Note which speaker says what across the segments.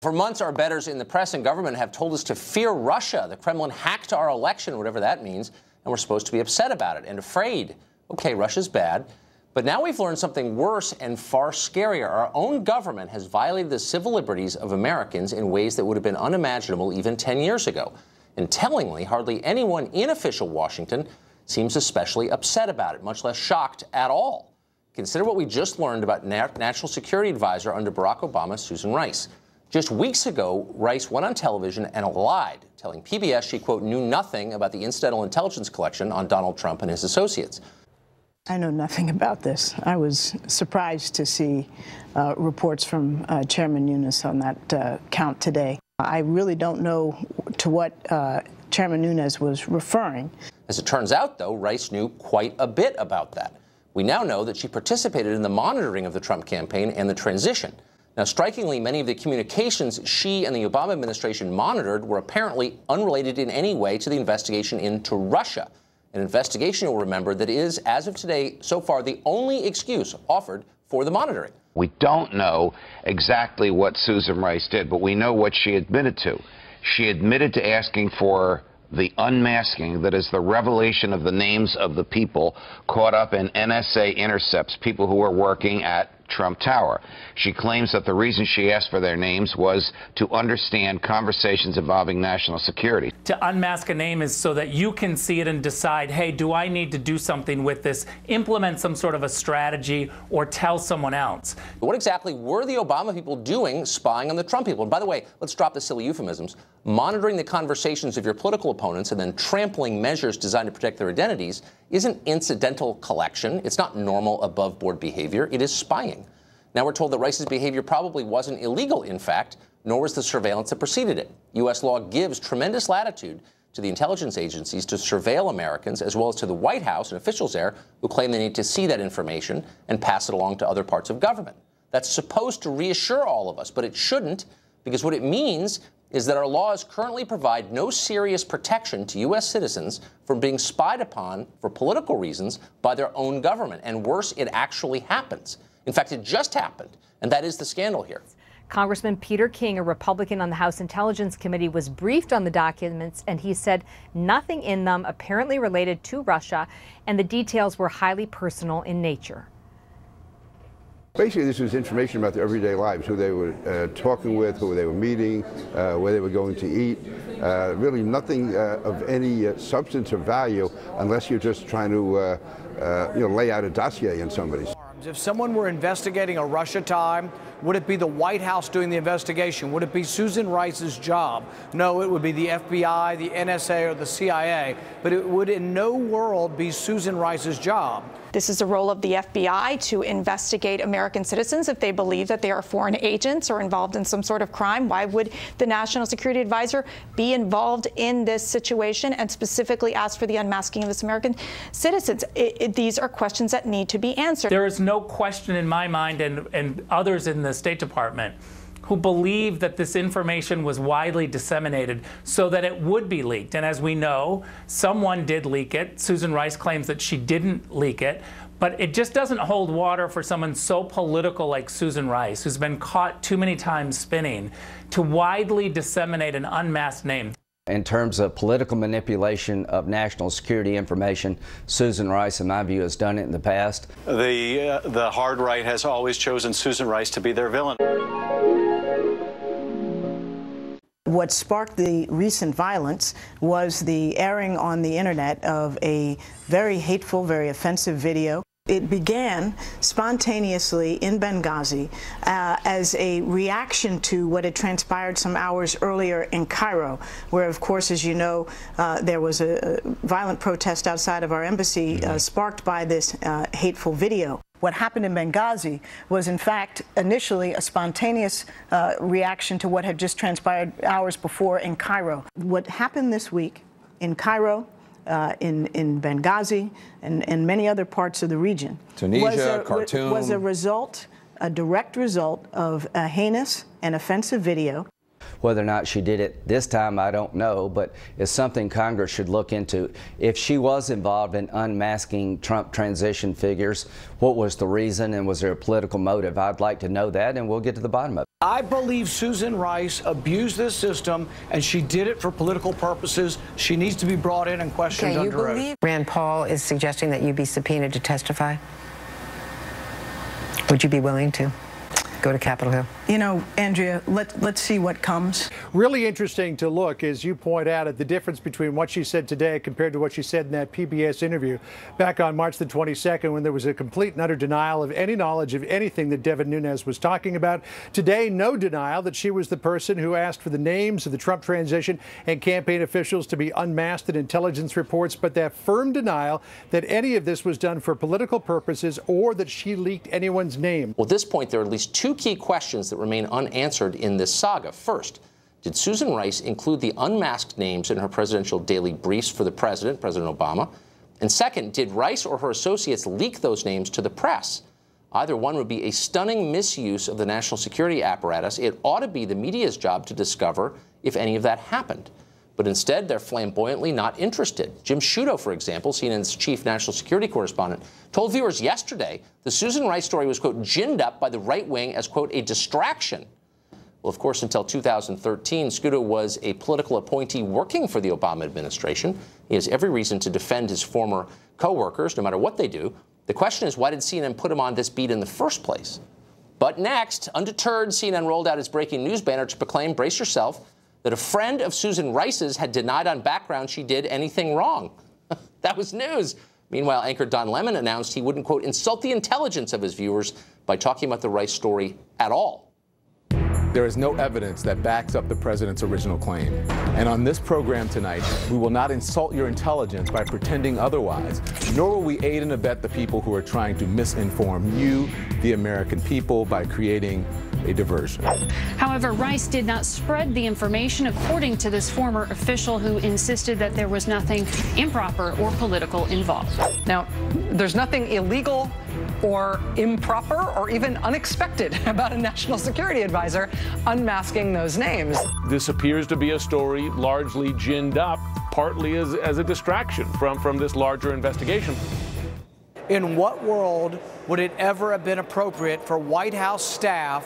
Speaker 1: For months, our betters in the press and government have told us to fear Russia. The Kremlin hacked our election, whatever that means, and we're supposed to be upset about it and afraid. Okay, Russia's bad. But now we've learned something worse and far scarier. Our own government has violated the civil liberties of Americans in ways that would have been unimaginable even 10 years ago. And tellingly, hardly anyone in official Washington seems especially upset about it, much less shocked at all. Consider what we just learned about National Security Advisor under Barack Obama, Susan Rice. Just weeks ago, Rice went on television and lied, telling PBS she, quote, knew nothing about the incidental intelligence collection on Donald Trump and his associates.
Speaker 2: I know nothing about this. I was surprised to see reports from Chairman Nunes on that count today. I really don't know to what Chairman Nunes was referring.
Speaker 1: As it turns out, though, Rice knew quite a bit about that. We now know that she participated in the monitoring of the Trump campaign and the transition. Now, strikingly, many of the communications she and the Obama administration monitored were apparently unrelated in any way to the investigation into Russia, an investigation, you'll remember, that is, as of today, so far, the only excuse offered for the monitoring.
Speaker 3: We don't know exactly what Susan Rice did, but we know what she admitted to. She admitted to asking for the unmasking, that is the revelation of the names of the people caught up in NSA intercepts, people who were working at Trump Tower. She claims that the reason she asked for their names was to understand conversations involving national security.
Speaker 4: To unmask a name is so that you can see it and decide, hey, do I need to do something with this, implement some sort of a strategy, or tell someone else?
Speaker 1: What exactly were the Obama people doing spying on the Trump people? And by the way, let's drop the silly euphemisms. Monitoring the conversations of your political opponents and then trampling measures designed to protect their identities isn't incidental collection. It's not normal above-board behavior. It is spying. Now we're told that Rice's behavior probably wasn't illegal, in fact, nor was the surveillance that preceded it. U.S. law gives tremendous latitude to the intelligence agencies to surveil Americans, as well as to the White House and officials there who claim they need to see that information and pass it along to other parts of government. That's supposed to reassure all of us, but it shouldn't, because what it means is that our laws currently provide no serious protection to U.S. citizens from being spied upon for political reasons by their own government. And worse, it actually happens. In fact, it just happened, and that is the scandal here.
Speaker 5: Congressman Peter King, a Republican on the House Intelligence Committee, was briefed on the documents, and he said nothing in them apparently related to Russia, and the details were highly personal in nature.
Speaker 6: Basically, this was information about their everyday lives, who they were talking with, who they were meeting, where they were going to eat. Really nothing of any substance or value unless you're just trying to lay out a dossier in somebody's.
Speaker 7: If someone were investigating a Russia time, would it be the White House doing the investigation? Would it be Susan Rice's job? No, it would be the FBI, the NSA, or the CIA. But it would in no world be Susan Rice's job.
Speaker 8: This is the role of the FBI to investigate American citizens if they believe that they are foreign agents or involved in some sort of crime. Why would the National Security Advisor be involved in this situation and specifically ask for the unmasking of this American citizens? These are questions that need to be answered.
Speaker 4: There is no question in my mind and others in the State Department who believe that this information was widely disseminated so that it would be leaked. And as we know, someone did leak it. Susan Rice claims that she didn't leak it. But it just doesn't hold water for someone so political like Susan Rice, who's been caught too many times spinning, to widely disseminate an unmasked name.
Speaker 9: In terms of political manipulation of national security information, Susan Rice, in my view, has done it in the past.
Speaker 10: The hard right has always chosen Susan Rice to be their villain.
Speaker 2: What sparked the recent violence was the airing on the internet of a very hateful, very offensive video. It began spontaneously in Benghazi as a reaction to what had transpired some hours earlier in Cairo, where, of course, as you know, there was a violent protest outside of our embassy sparked by this hateful video. What happened in Benghazi was, in fact, initially a spontaneous reaction to what had just transpired hours before in Cairo. What happened this week in Cairo, in Benghazi, and many other parts of the region,
Speaker 11: Tunisia, Khartoum,
Speaker 2: was a direct result of a heinous and offensive video.
Speaker 9: Whether or not she did it this time, I don't know, but it's something Congress should look into. If she was involved in unmasking Trump transition figures, what was the reason, and was there a political motive? I'd like to know that, and we'll get to the bottom of it.
Speaker 7: I believe Susan Rice abused this system, and she did it for political purposes. She needs to be brought in and questioned under oath.
Speaker 11: Rand Paul is suggesting that you be subpoenaed to testify. Would you be willing to go to Capitol Hill?
Speaker 2: You know, Andrea, let's see what comes.
Speaker 12: Really interesting to look, as you point out, at the difference between what she said today compared to what she said in that PBS interview back on March the 22nd, when there was a complete and utter denial of any knowledge of anything that Devin Nunes was talking about. Today, no denial that she was the person who asked for the names of the Trump transition and campaign officials to be unmasked in intelligence reports, but that firm denial that any of this was done for political purposes or that she leaked anyone's name.
Speaker 1: Well, at this point, there are at least two key questions that remain unanswered in this saga. First, did Susan Rice include the unmasked names in her presidential daily briefs for the president, President Obama? And second, did Rice or her associates leak those names to the press? Either one would be a stunning misuse of the national security apparatus. It ought to be the media's job to discover if any of that happened. But instead, they're flamboyantly not interested. Jim Sciutto, for example, CNN's chief national security correspondent, told viewers yesterday the Susan Rice story was, quote, ginned up by the right wing as, quote, a distraction. Well, of course, until 2013, Sciutto was a political appointee working for the Obama administration. He has every reason to defend his former co-workers, no matter what they do. The question is, why did CNN put him on this beat in the first place? But next, undeterred, CNN rolled out its breaking news banner to proclaim, brace yourself, that a friend of Susan Rice's had denied on background she did anything wrong. That was news. Meanwhile, anchor Don Lemon announced he wouldn't, quote, insult the intelligence of his viewers by talking about the Rice story at all.
Speaker 13: There is no evidence that backs up the president's original claim. And on this program tonight, we will not insult your intelligence by pretending otherwise, nor will we aid and abet the people who are trying to misinform you, the American people, by creating a diversion.
Speaker 14: However, Rice did not spread the information, according to this former official who insisted that there was nothing improper or political involved.
Speaker 15: Now, there's nothing illegal or improper or even unexpected about a national security advisor unmasking those names.
Speaker 16: This appears to be a story largely ginned up, partly as a distraction from this larger investigation.
Speaker 7: In what world would it ever have been appropriate for White House staff,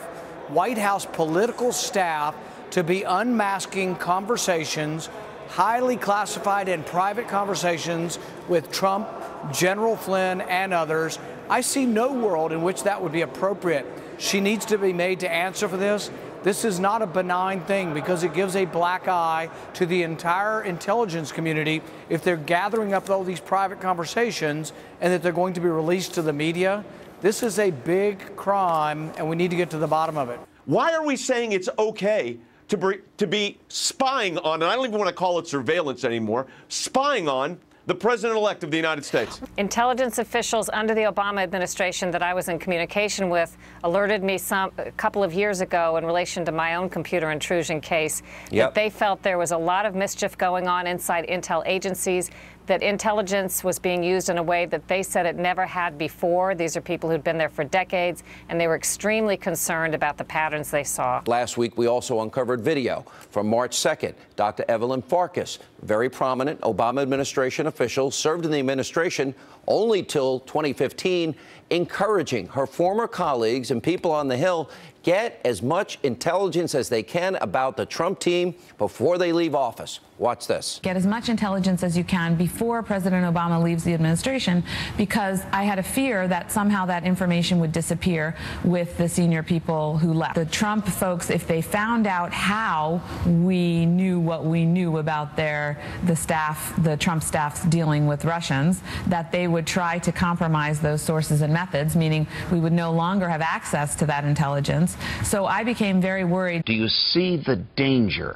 Speaker 7: White House political staff, to be unmasking conversations, highly classified and private conversations with Trump, General Flynn, and others? I see no world in which that would be appropriate. She needs to be made to answer for this. This is not a benign thing, because it gives a black eye to the entire intelligence community if they're gathering up all these private conversations and that they're going to be released to the media. This is a big crime, and we need to get to the bottom of it.
Speaker 17: Why are we saying it's okay to be spying on, and I don't even want to call it surveillance anymore, spying on the president-elect of the United States?
Speaker 18: Intelligence officials under the Obama administration that I was in communication with alerted me a couple of years ago in relation to my own computer intrusion case that they felt there was a lot of mischief going on inside intel agencies, that intelligence was being used in a way that they said it never had before. These are people who'd been there for decades, and they were extremely concerned about the patterns they saw.
Speaker 19: Last week, we also uncovered video from March 2nd. Dr. Evelyn Farkas, very prominent Obama administration official, served in the administration only till 2015, encouraging her former colleagues and people on the Hill get as much intelligence as they can about the Trump team before they leave office. Watch this.
Speaker 20: Get as much intelligence as you can before President Obama leaves the administration, because I had a fear that somehow that information would disappear with the senior people who left. The Trump folks, if they found out how we knew what we knew about the Trump staff's dealing with Russians, that they would try to compromise those sources and methods, meaning we would no longer have access to that intelligence. So I became very worried.
Speaker 3: Do you see the danger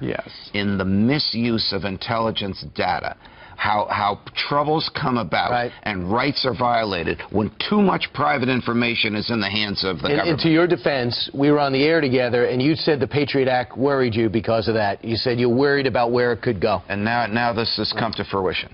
Speaker 3: in the misuse of intelligence data? How troubles come about and rights are violated when too much private information is in the hands of the government.
Speaker 21: And to your defense, we were on the air together, and you said the Patriot Act worried you because of that. You said you're worried about where it could go.
Speaker 3: And now this has come to fruition.